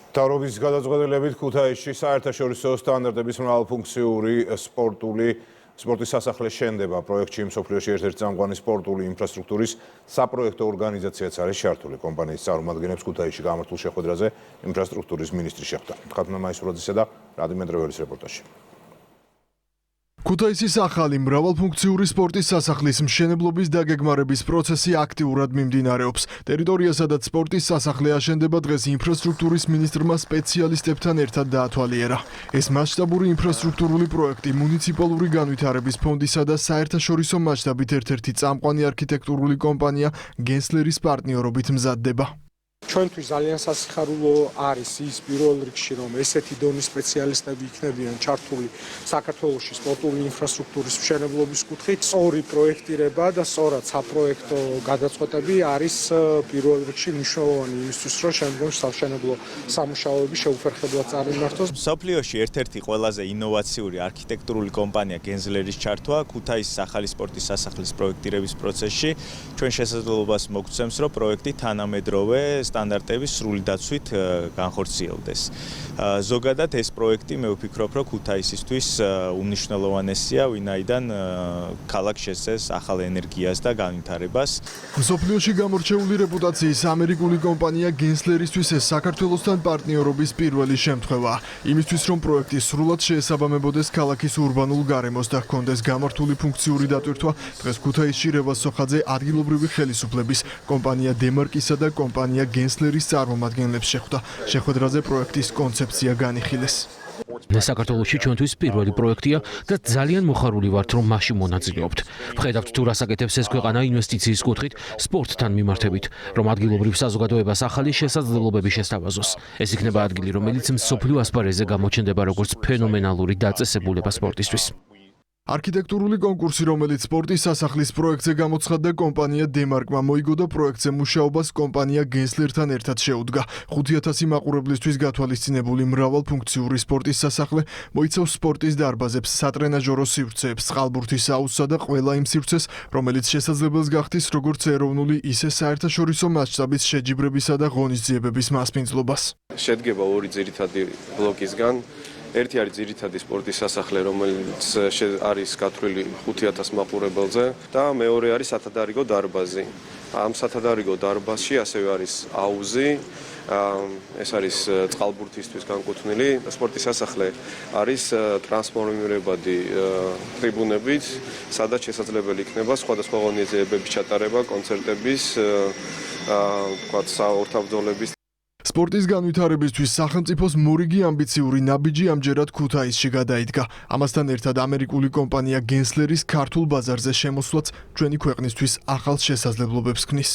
მთავრობის გადაწყვეტილებით ქუთაისში საერთაშორისო სტანდარტების მრავალფუნქციური სპორტის სასახლე შენდება. პროექტში მსოფლიოში ერთ-ერთი წამყვანი სპორტული ინფრასტრუქტურის საპროექტო ორგანიზაციაც არის ჩართული. კომპანიის წარმომადგენლებს ქუთაისში გამართულ შეხვედრაზე ინფრასტრუქტურის მინისტრი შეხვდა. ხათუნა მაისურაძისა და რადიმ მედრეველის რეპორტაჟი. ქუთაისის ახალი მრავალფუნქციური სპორტის სასახლის მშენებლობის დაგეგმარების პროცესი აქტიურად მიმდინარეობს. ტერიტორია, სადაც სპორტის სასახლე აშენდება, დღეს ინფრასტრუქტურის მინისტრმა სპეციალისტებთან ერთად დაათვალიერა. ეს მასშტაბური ინფრასტრუქტურული პროექტი მუნიციპალური განვითარების ფონდისა და საერთაშორისო მასშტაბით ერთ-ერთი წამყვანი არქიტექტურული კომპანია გენსლერის პარტნიორობით მზადდება. ჩვენთვის ძალიან სასიხარულო არის ის პირველ რიგში, რომ ესეთი დონის სპეციალისტები იქნებიან ჩართული საქართველოში სპორტული ინფრასტრუქტურის მშენებლობის კუთხით. სწორი პროექტირება და სწორად საპროექტო გადაწყვეტები არის პირველ რიგში მნიშვნელოვანი იმისთვის, რომ შემდგომ სამშენებლო სამუშაოები შეუფერხებლად წარმართოს. მსოფლიოში ერთ-ერთი ყველაზე ინოვაციური არქიტექტურული კომპანია გენსლერის ჩართვა ქუთაისის ახალი სპორტის სასახლის პროექტირების პროცესში ჩვენ შესაძლებლობას მოგცემს, რომ პროექტი თანამედროვე სტანდარტების სრული დაცვით განხორციელდეს. ზოგადად ეს პროექტი მე ვფიქრობ, რომ ქუთაისისთვის უმნიშვნელოვანესია, ვინაიდან ქალაქს შესწევს ახალ ენერგიას და განვითარებას. მსოფლიოში გამორჩეული რეპუტაციის ამერიკული კომპანია გენსლერისთვის ეს საქართველოსთან პარტნიორობის პირველი შემთხვევაა. იმისთვის, რომ პროექტი სრულად შეესაბამებოდეს ქალაქის ურბანულ გარემოს და ჰქონდეს გამართული ფუნქციური დატვირთვა, დღეს ქუთაისში რევაზ სოხაძე ადგილობრივი ხელისუფლების, კომპანია დემარკისა და კომპანია გენსლერის წარმომადგენლებს შეხვდა. შეხვედრაზე პროექტის კონცეფცია განიხილეს. საქართველოში ჩვენთვის პირველი პროექტია და ძალიან მოხარული ვართ, რომ მასში მონაწილეობთ. ვხედავთ თუ რას აკეთებს ეს ქვეყანა ინვესტიციის კუთხით, სპორტთან მიმართებით, რომ ადგილობრივ საზოგადოებას ახალი შესაძლებლობები შესთავაზოს. ეს იქნება ადგილი, რომელიც მსოფლიო ასპარეზზე გამოჩნდება როგორც ფენომენალური დაწესებულება სპორტისთვის. არქიტექტურული კონკურსი, რომელიც სპორტის სასახლის პროექტზე გამოცხადდა, კომპანია დემარკმა მოიგო და პროექტზე მუშაობას კომპანია გენსლერთან ერთად შეუდგა. 5,000 მაყურებლისთვის გათვალისწინებული მრავალფუნქციური სპორტის სასახლე მოიცავს სპორტის დარბაზებს, სატრენაჟორო სივრცეებს, წყალბურთის აუზსა და ყველა იმ სივრცეს, რომელიც შესაძლებელს გახდის როგორც ეროვნული, ისე საერთაშორისო მასშტაბის შეჯიბრებისა და ღონისძიებების მასპინძლობას. შედგება ორი ძირითადი ბლოკისგან. ერთი არის ძირითადი სპორტის სასახლე, რომელიც არის გათვლილი 5,000 მაყურებელზე და მეორე არის სათადარიგო დარბაზი. ამ სათადარიგო დარბაზში ასევე არის აუზი, ეს არის წყალბურთისთვის განკუთვნილი. სპორტის სასახლე არის ტრანსფორმირებადი ტრიბუნებით, სადაც შესაძლებელი იქნება სხვადასხვა ღონისძიებების ჩატარება, კონცერტების, საორთაბრძოლების. სპორტის განვითარებისთვის სახელმწიფოს მორიგი ამბიციური ნაბიჯი ამჯერად ქუთაისში გადაიდგა. ამასთან ერთად ამერიკული კომპანია გენსლერის ქართულ ბაზარზე შემოსვლაც ჩვენი ქვეყნისთვის ახალ შესაძლებლობებს ქმნის.